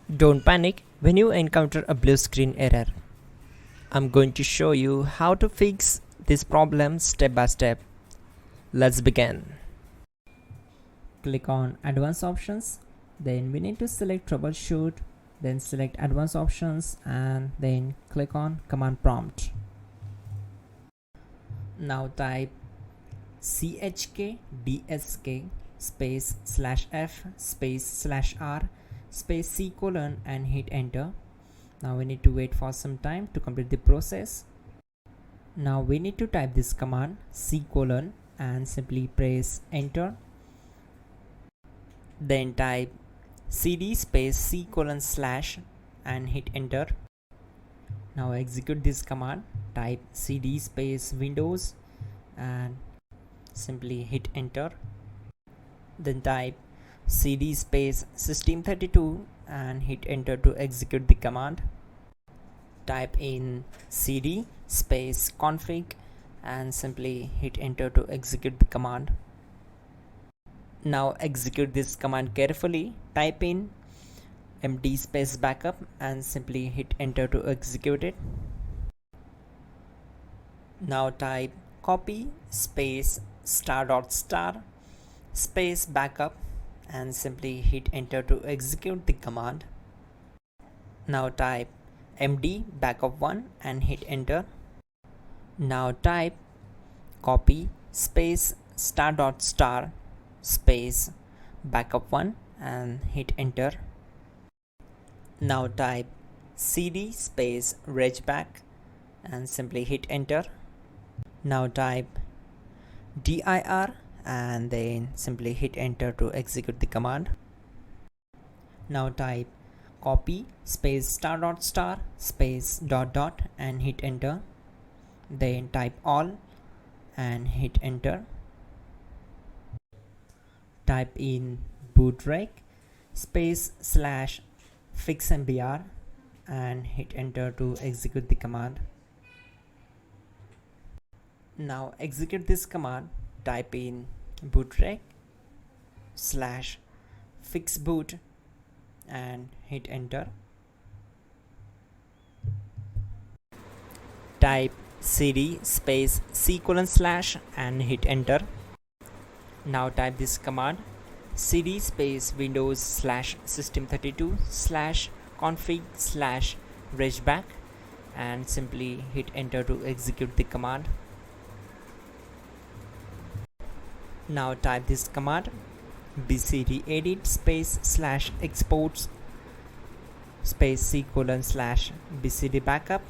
Don't panic when you encounter a blue screen error. I'm going to show you how to fix this problem step by step. Let's begin. Click on Advanced Options. Then we need to select Troubleshoot. Then select Advanced Options and then click on Command Prompt. Now type chkdsk space /f space /r space C colon and hit enter. Now we need to wait for some time to complete the process. Now we need to type this command C colon and simply press enter. Then type cd space C colon / and hit enter. Now execute this command. Type cd space Windows and simply hit enter. Then type cd space system32 and hit enter to execute the command. Type in cd space config and simply hit enter to execute the command. Now execute this command carefully. Type in md space backup and simply hit enter to execute it. Now type copy space ** space backup and simply hit enter to execute the command. Now type md backup1 and hit enter. Now type copy space ** space backup1 and hit enter. Now type cd space regback and simply hit enter. Now type dir and then simply hit enter to execute the command. Now type copy space ** space ... and hit enter. Then type all and hit enter. Type in bootrec space /fixmbr and hit enter to execute the command. Now execute this command. Type in bootrec /fixboot and hit enter. Type cd space C colon / and hit enter. Now type this command cd space Windows /system32 /config /regback and simply hit enter to execute the command. Now type this command bcd edit space /exports space C colon / bcd backup,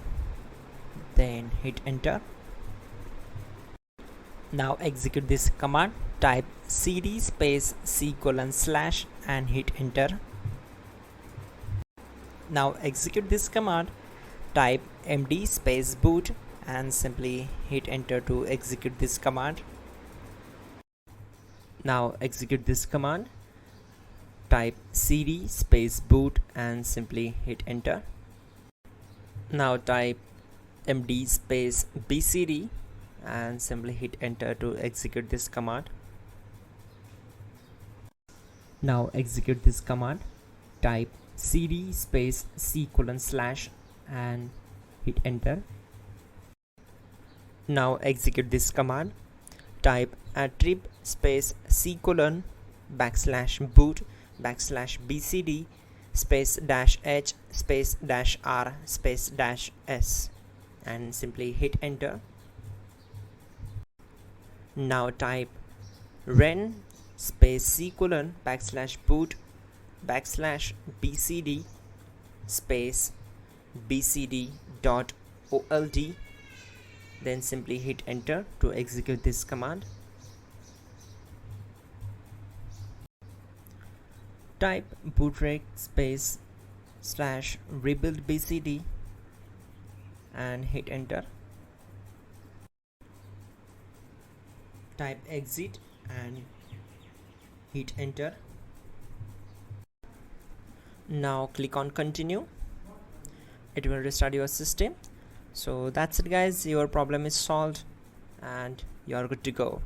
then hit enter. Now execute this command. Type cd space C colon / and hit enter. Now execute this command. Type md space boot and simply hit enter to execute this command. Now execute this command. Type cd space boot and simply hit enter. Now type md space bcd and simply hit enter to execute this command. Now execute this command. Type cd space C colon / and hit enter. Now execute this command. Type attrib space C colon /boot /bcd space -h space -r space -s and simply hit enter. Now type ren space C colon /boot /bcd space bcd.old, then simply hit enter to execute this command. Type bootrec space /rebuild bcd and hit enter. Type exit and hit enter. Now click on continue. It will restart your system. So that's it guys, your problem is solved and you're good to go.